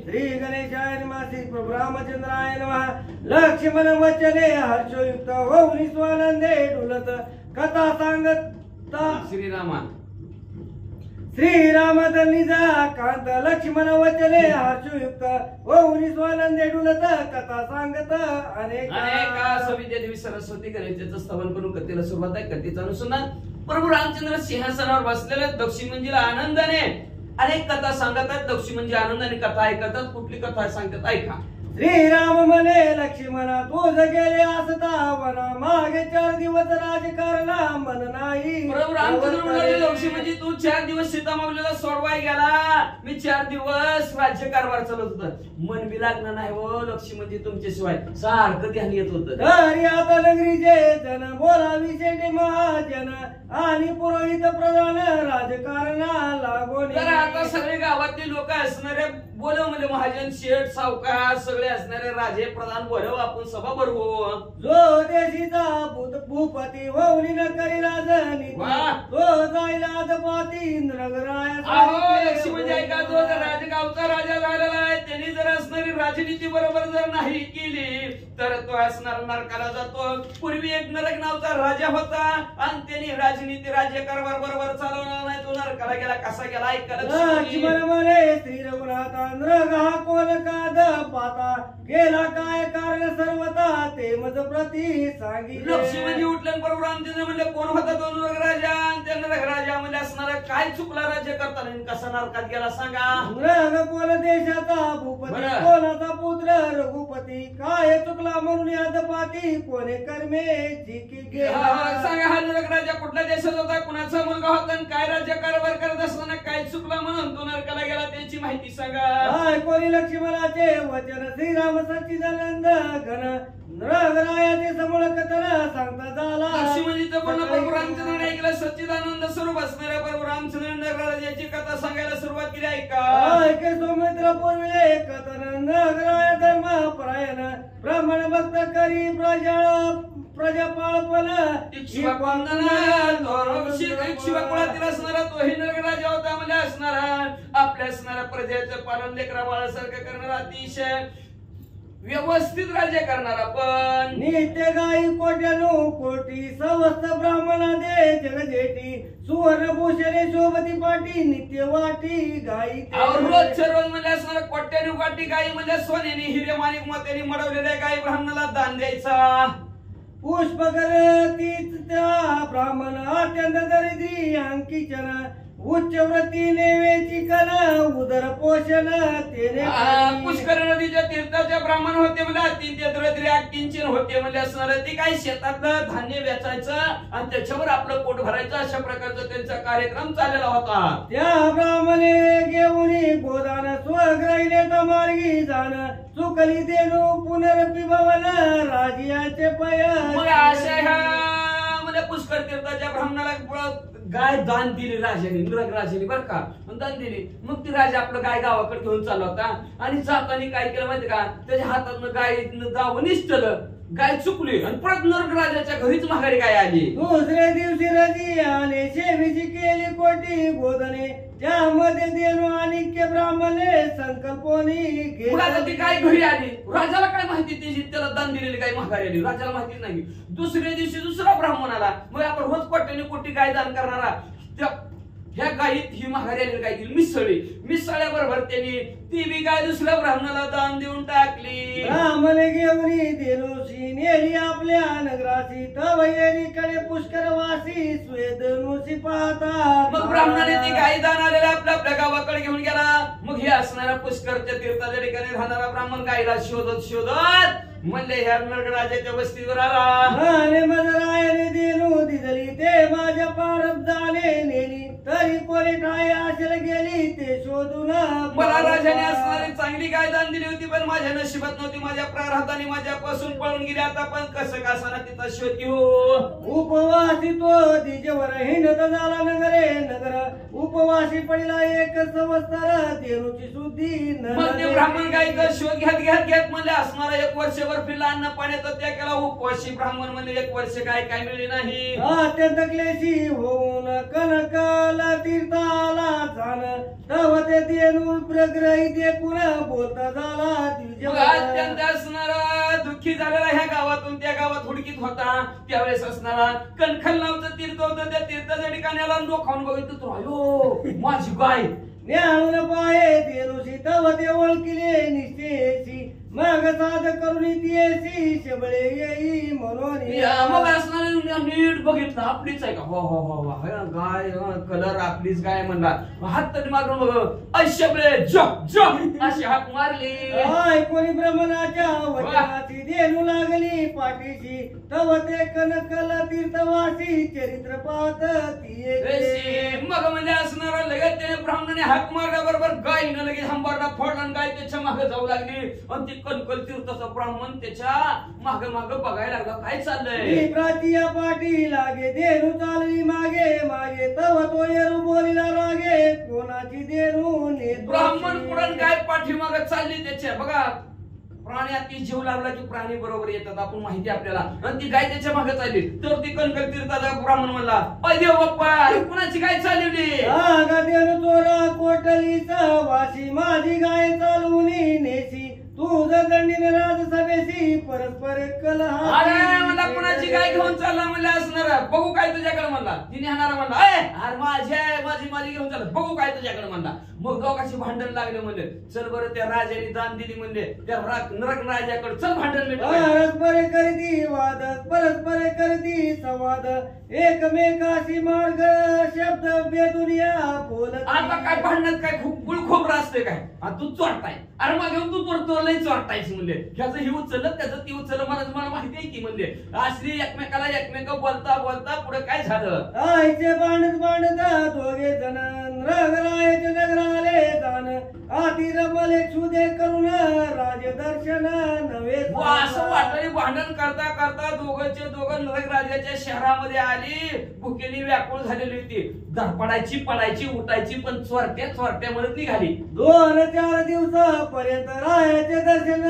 श्री गणेशाय नमः श्री प्रभु रामचंद्राय नमः लक्ष्मण वचने हर्षयुक्त होऊन स्वानंदे डुलत कथा सांगता श्रीरामा श्रीराम निजा कांत लक्ष्मण वचने हर्षयुक्त होऊन स्वानंदे डुलत कथा सांगत अनेक सविद्या देवी सरस्वती गणेशाचं स्तवन करून कथेला सुरुवात आहे. कथेचा अनुसंधान प्रभू रामचंद्र सिंहासनावर बसलेले दक्षिण मंजिला आनंदाने अनेक कथा सांगतात. दक्षिण म्हणजे आनंदाने कथा ऐकतात. कुठली कथा सांगतात ऐका. श्रीराम म्हणे लक्ष्मणा तुझ गेले असता वना मागे 4 दिवस राजकारणा मन नाही. प्रभू रामचंद्र म्हणाले लक्ष्मण म्हणजे तू 4 दिवस सीता माऊलीला सोडवाय गेला. मी 4 दिवस राज्यकारभार चालवत होता. मन बी लागणार नाही हो लक्ष्मण म्हणजे तुमच्याशिवाय सारखं ध्यान येत होतं. तरी आता नगरीचे जन बोलावी शेटे महाजन आणि पुरोहित प्रधान राजकारणा लागून. तर आता सगळे गावातले लोक असणारे बोलव म्हणजे महाजन शेठ सावकार सगळे असणारे राजे प्रधान बोलव आपण सभा भरवू. जो देशीचा भूपती होऊन न करी राजनी तो जाईल आदपाती नगराय. लक्ष्मण म्हणजे ऐका जो राजगावचा राजा झालेला आहे त्यांनी जर असणारी राजनीती बरोबर जर नाही केली तर तो असणार नरकाला जातो. पूर्वी एक नरक नावचा राजा होता आणि त्यांनी राजनीती राज्यकारभार बरोबर चालवला नाही. तो नरकाला गेला. कसा गेला ऐका. लक्ष्मण म्हणे श्री रघुनाथा नृगा कोण काद पाता गेला काय कारण सर्वता ते मज प्रती सांगितले. लक्ष्मण म्हणजे उठलं प्रभू रामचंद्र म्हणले कोण होता तो नरक राजा आणि त्या नरक राजा म्हणजे असणारा काय चुकला राज्य करताना कसा नरकात गेला सांगा. नृग कोण देशाचा भूपती कोणाचा पुत्र रघुपती काय चुकला म्हणून यादपाती कोणे कर्मे जिकी गेला. सांगा हा नरक राजा कुठल्या देशात होता कुणाचा मुलगा होता आणि काय राज्य कारभार करत असताना काय चुकला म्हणून तो नरकाला गेला त्याची माहिती सांगा. कोणी लक्ष्मणाचे वचन श्रीराम सच्चिदानंद घन नृगरायाचे समूळ कथन सांगता झाला. लक्ष्मणजीचं पण प्रभू रामचंद्राने ऐकलं. सच्चिदानंद स्वरूप असणाऱ्या प्रभू रामचंद्र नगराजाची कथा सांगायला सुरुवात केली. ऐका सौमित्र पूर्वी कथन नगराय धर्म परायण ब्राह्मण भक्त करी प्रजापाळपण इक्ष्वाकुळातील असणारा तो हे नगराजा होता. म्हणजे असणारा आपल्या असणाऱ्या प्रजेचं पालन लेकरा बाळासारखं करणारा अतिशय व्यवस्थित राज्य करणारा पण नित्य गाई कोट्यानो कोटी सवस्त ब्राह्मणा दे जगजेटी सुवर्ण भूषणे शोभती पाटी नित्य वाटी गाई. रोजच्या रोज म्हणजे असणारा कोट्यानो वाटी गाई म्हणजे सोन्याने हिरे माणिक मोत्याने मडवलेल्या गाई ब्राह्मणाला दान द्यायचा. पुष्प करतीच त्या ब्राह्मण अत्यंत दरिद्री अंकिचन उच्च व्रती नेवेची कण उदर पोषण तेने. पुष्कर नदीच्या तीर्थाच्या ब्राह्मण होते म्हणजे अत्यंत दरिद्री किंचन होते म्हणजे असणार ते काही शेतातलं धान्य वेचायचं आणि त्याच्यावर आपलं पोट भरायचं अशा प्रकारचा त्यांचा कार्यक्रम चाललेला होता. त्या ब्राह्मणे घेऊन गोदान स्वग्रहिले मार्गी जाण चुकली देणू पुनरपी भवन राजियाचे पय. अशा ह्या पुष्कर तीर्थाच्या ब्राह्मणाला गाय दान दिली राजाने नृग राजाने बर का दान दिली. मग ती राजा आपलं गाय गावाकडे घेऊन चालला होता आणि जाताना काय केलं माहिती का त्याच्या हातातनं गाय गाव निसटलं. गाय चुकली आणि परत नरक राजाच्या घरीच माघारी गाय आली. दुसऱ्या दिवशी रजी आले शेवीची केली कोटी गोदने त्यामध्ये देणू आणि ब्राह्मणे संकल्पनी ती गाय घरी आली. राजाला काय माहिती त्याची त्याला दान दिलेली गाय माघारी आली. राजाला माहिती नाही. दुसऱ्या दिवशी दुसरा ब्राह्मण आला. मग आपण रोज कोट्याने कोटी गाय दान करणारा ह्या गायीत ही माघारी आलेली गाय मिसळल्याबरोबर त्यांनी ती बी गाय दुसऱ्या ब्राह्मणाला दान देऊन टाकली. ब्राह्मणे घेऊन देणूशी नेली आपल्या नगराची तवयरीकडे पुष्कर वासी स्वेदनुसी पाहता. मग ब्राह्मणाने ती गाय दान आलेल्या आपल्या गावाकडे घेऊन गेला. मग हे असणारा पुष्करच्या तीर्थाच्या ठिकाणी राहणारा ब्राह्मण गायला शोधत म्हणले ह्या नरकराजाच्या वस्तीवर आला. मजरायाने देणू दिली ते माझ्या प्रारब्धाने नेली तरी कोणी काय आशेला गेली ते शोधून. मला राजाने असणारी चांगली गाय दान दिली होती पण माझ्या नशिबात नव्हती. माझ्या प्रारब्धाने माझ्यापासून पळून गेली. आता पण कसं कासाना तिचा शोध घेऊ. उपवासी तो दिजेवर हिंडत झाला नगरे नगर उपवासी पडला एक संवत्सर देणूची शुद्धी. ब्राह्मण गायीचा शोध घेत म्हणले असणारा 1 वर्षभर फिरला अन्न पाण्याचा त्या केला. उपवासी ब्राह्मण म्हणले 1 वर्ष काय मिळले नाही. अत्यंत क्लेशी होऊन कनकाला तीर्थाला जाण तव ते देणू प्रग्रही देखून बोलता झाला मग अत्यंत असणारा दुःखी झालेला ह्या गावातून त्या गावात हुडकीत होता. त्यावेळेस असणारा कणखल नावचं तीर्थ होतं. त्या तीर्थाच्या ठिकाणी आला डोखावून बघितलं तो अयो माझी गाय ज्ञान पाये तेनुसी तव ते ओळखिले निश्चयसी मग साध करून तियेसी शबळे येई म्हणून मग असणारा नीट बघितलं आपलीच आहे का. हो हो हो हो गाय कलर आपलीच गाय म्हणला. हात तरी मारून बघ अशबळे जप जप अशी हाक मारली. कोणी ब्रह्मणाच्या वचनाची देणू लागली पाठीशी तव ते कनकल तीर्थवासी चरित्र पाहत तिये. मग म्हणजे असणारा लगेच त्याने ब्राह्मणाने हाक मारल्याबरोबर गायीनं लगेच हंबारडा फोडला आणि गाय त्याच्या मागे जाऊ लागली. आणि ती कणकल तीर्थाचा ब्राह्मण त्याच्या माग माग बघायला लागला काय चाललंय. प्राचिया पाठी लागे देणू चालली मागे मागे तव तो येरू बोलिला रागे कोणाची देणू ब्राह्मण पुढे गाय पाठीमाग चालली त्याच्या. बघा प्राणी अति जीव लागला की प्राणी बरोबर येतात आपण माहिती आपल्याला. आणि ती गाय त्याच्या मागे चालली तर ती कणकल तीर्थाचा ब्राह्मण म्हणला अदेव बाप्पा कुणाची गाय चालवली. देणू चोरा कोटलीचा वाशी माझी गाय चालवून नेसी तुझं दंडीने राजसभेशी परस्पर कलह. अरे मला कुणाची गाय घेऊन चालला म्हणलं असणार बघू काय तुझ्याकडे म्हणला. तिने हाणारा म्हणला अरे माझी माझी घेऊन चालला बघू काय तुझ्याकडे म्हणला. मग दोघांशी भांडण लागले म्हणले चल बरं त्या राजाने दान दिली म्हणले त्या नरक राजाकडे चल भांडण मिटव. परस्पर करती वाद परस्पर करती संवाद एकमेकाशी मार्ग शब्द बेदुनिया बोलत. आता काय भांडणात काय खूप गुळखोबरं असते काय. तू चोरताय अरे मग घेऊन तू चोरतोय चोरतायच म्हणले. ह्याचं ही उचललं त्याचं ती उचललं मला माहिती आहे की म्हणले. अशी एकमेकाला एकमेक बोलता बोलता पुढे काय झालं. आईचे बांधत बांधत दोघे जण रगरायचे नगराले जाण आती रमले क्षुदे करून राजदर्शन नव्हे. असं वाटलं भांडण करता करता दोघंचे दोघं नरक राजाच्या शहरामध्ये आली. भुकेली व्याकुळ झालेली होती. धडपडायची पडायची उठायची पण चोरट्या म्हणत निघाली. 2-4 दिवसापर्यंत रायाचे दर्शन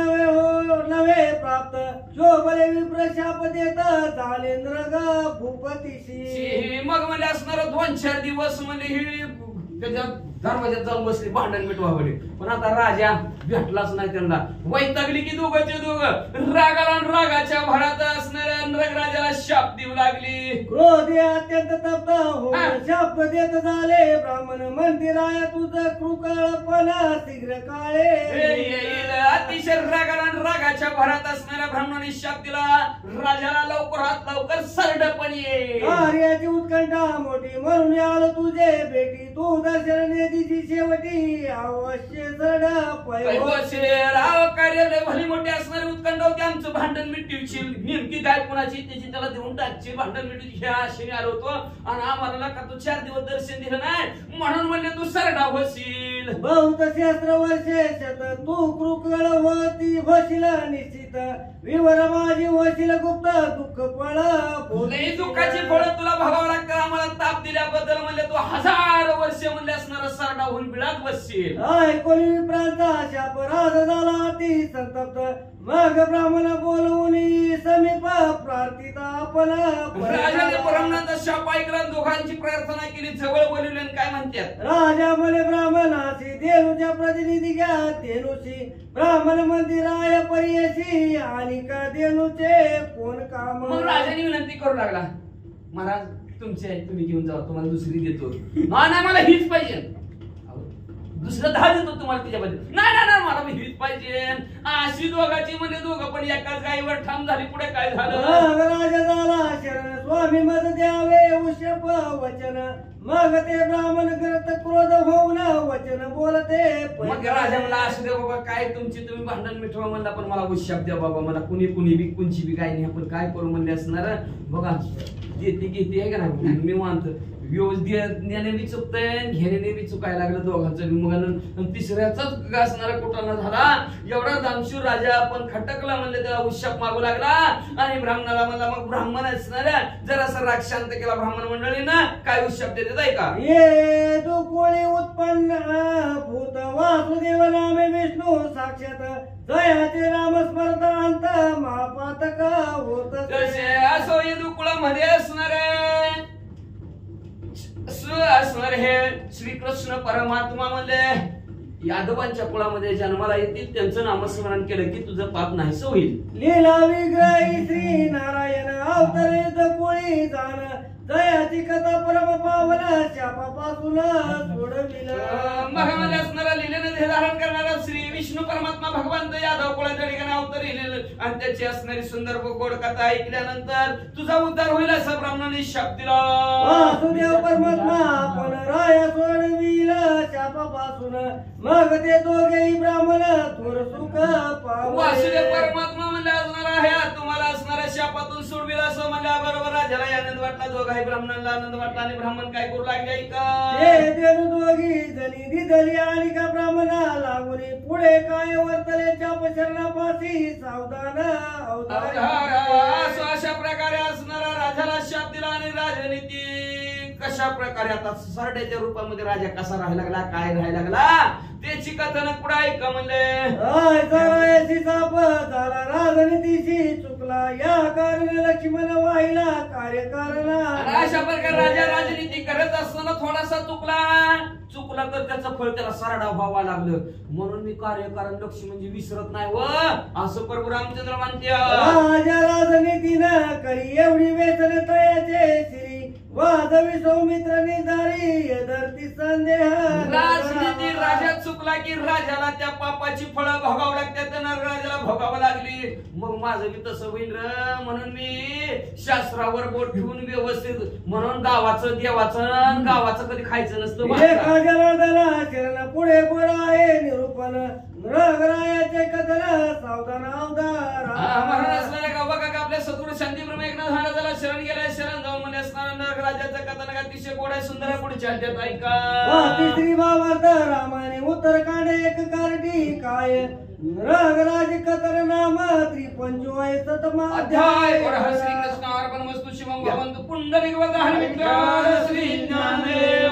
नवे प्राप्त शोभले विप्र शाप देत झालेंद्र ग भूपतीशी. मग म्हणजे असणार 2-4 दिवस म्हणजे ही त्याच्या दरवाज्यात जाऊन बसली भांडण मिटवावली. पण आता राजा भेटलाच नाही त्यांना. वैतागली की दोघंचे दोघं रागाला रागाच्या भरात असणाऱ्या नरकराजाला शाप देऊ लागली. क्रोधी अत्यंत तप्त हो शाप देत झाले ब्राह्मण मंदिराय तुझं कृकळपणा शीघ्र काळे. अतिशय रागाच्या भरात असणाऱ्या ब्राह्मणाने शाप दिला राजाला लवकरात लवकर सरडपण ये. कार्याची उत्कंठा मोठी म्हणून आलो तुझे भेटी तू दर्शन नेदीची शेवटी अवश्य कार्यालय भली मोठी असणारी उत्कंठ होती. आमचं भांडण मिटवशील नेमकी काय कोणाची त्याची त्याला देऊन टाकची भांडण मिटवची ह्या आशेने आलो होतो. आणि आम्हाला का तू 4 दिवस दर्शन दिलं नाही म्हणून म्हणले तू सरडा होशील. बहुत शास्त्र वर्षे शत तू कृकळ होती होशील निश्चित विवर माझी होशील गुप्त दुःख फळ. दुःखाची फळं तुला भोगावं लागतं. आम्हाला ताप दिल्याबद्दल म्हणले तू 1000 वर्ष म्हणले असणारा सरडा होऊन बिळात बसशील. कोणी विप्रांचा शाप राज झाला अति संतप्त मग ब्राह्मण बोलवून समीप प्रार्थिता आपण. राजाने ब्राह्मणाचा शाप ऐकला दोघांची प्रार्थना केली जवळ बोलवले काय म्हणतात. राजा म्हणे ब्राह्मणाशी देणूच्या प्रतिनिधी घ्या देणूची ब्राह्मण मंदिराय परियशी आणि का देणूचे कोण काम. मग राजाने विनंती करू लागला महाराज तुमचे आहे तुम्ही घेऊन जावा तुम्हाला दुसरी देतो. नाही मला हीच पाहिजे. दुसरं 10 देतो तुम्हाला त्याच्याबद्दल. नाही मला हीच पाहिजे. अशी दोघांची म्हणजे दोघं पण एकाच गाईवर ठाम झाली. पुढे काय झालं. राजा झाला शरण स्वामी मत द्यावे उशप वचन मग ते ब्राह्मण करत क्रोध होऊन वचन बोलते. मग राजा मला असू दे बाबा काय तुमची तुम्ही भांडण मिटवा म्हणला पण मला उशाप द्या बाबा. मला कुणी बी कोणची बी काय नाही आपण काय करू म्हणले असणार. बघा देते घेते आहे का नाही मी मानतो. व्यवस्थित बी चुकतंय घेण्याने बी चुकायला लागलं दोघांचं. मग तिसऱ्याचाच असणारा कुटाणा झाला. एवढा दानशूर राजा आपण खटकला म्हणले त्याला उशाप मागू लागला. आणि ब्राह्मणाला म्हणला मग ब्राह्मण असणाऱ्या जरासा राग शांत केला ब्राह्मण मंडळी ना काय उशाप देतात आहे का. ये तू कोणी उत्पन्न भूत वासुदेव नामे विष्णू साक्षात जयाचे राम स्मरत अंत महापातक होत. असो यदुकुळामध्ये असणारे असणार हे श्रीकृष्ण परमात्मा म्हणले यादवांच्या कुळामध्ये जन्माला येतील त्यांचं नामस्मरण केलं की तुझं पाप नाहीस होईल. लीला विग्रही श्री नारायण अवतरित कोळी जाण दयाची कथा परम पावन शापापासून सोडविलं. महामध्ये असणारा लिहिलेलं हे धारण करणारा श्री विष्णू परमात्मा भगवंत यादव कुळाच्या ठिकाणी अवतार लिहिलेलं आणि त्याची असणारी सुंदर गोड कथा ऐकल्यानंतर तुझा उद्धार होईल असं ब्राह्मणाने शाप दिला. वासुदेव परमात्मा आपण राया सोडविल शापापासून मग ते दोघेही ब्राह्मण थोर सुख पावले. वासुदेव परमात्मा म्हणले असणारा आहे तुम्हाला असणाऱ्या शापातून सोडविला असं म्हणल्याबरोबर राजाला आनंद वाटला. दोघाही ब्राह्मणांना आनंद वाटला आणि ब्राह्मण काय करू लागले का ते देणू दोघी जणी दिदली आणि का ब्राह्मणा लागुनी पुढे काय वर्तले चाप शरणापाशी सावधान अवतार. असं अशा प्रकारे असणारा राजाला शाप दिला आणि राजनीती कशा प्रकारे आता सरड्याच्या रूपामध्ये राजा कसा राहायला लागला काय राहायला लागला त्याची कथन पुढे ऐका म्हणले. रायाची साप झाला राजनीतीशी चुकला या कारणे लक्ष्मण वाहिला कार्यकारणा. अशा प्रकारे राजा राजनीती करत असताना थोडासा चुकला तर त्याचं फळ त्याला सरडा व्हावा लागलं. म्हणून मी कार्यकारण लक्ष म्हणजे विसरत नाही व असं प्रभू रामचंद्र म्हणते. राजा राजनीतीनं करी एवढी वेतन तयाचे श्री वाजवी सौमित्र निधारी धरती संदेह. राजनीती राजा चुकला की राजाला त्या पापाची फळं भोगावं लागतात त्यांना राजाला भोगावं लागली. मग माझं बी तसं होईल र म्हणून मी शास्त्रावर बोट ठेवून व्यवस्थित म्हणून गावाचं देवाचं गावाचं कधी खायचं नसतं. शरण पुढे पुढे आहे निरूपण मृगरायाचे कथन सावधान अवधार. म्हणून असलेल्या गावा का आपल्या सद्गुरू शांतीप्रम एकनाथ महाराजाला शरण गेलाय. शरण जाऊन म्हणजे असणारा राजाचं कथन अतिशय गोड आहे सुंदर आहे. पुढच्या अध्यायात ऐका. तिसरी भावार्थ रामाने उत्तरकांड एक कारटी काय मृगराज कथन नाम 53 अध्याय. श्री कृष्ण अर्पणमस्तु शिवम भवन्तु पुंडरीक वदन श्री ज्ञानेश्वर.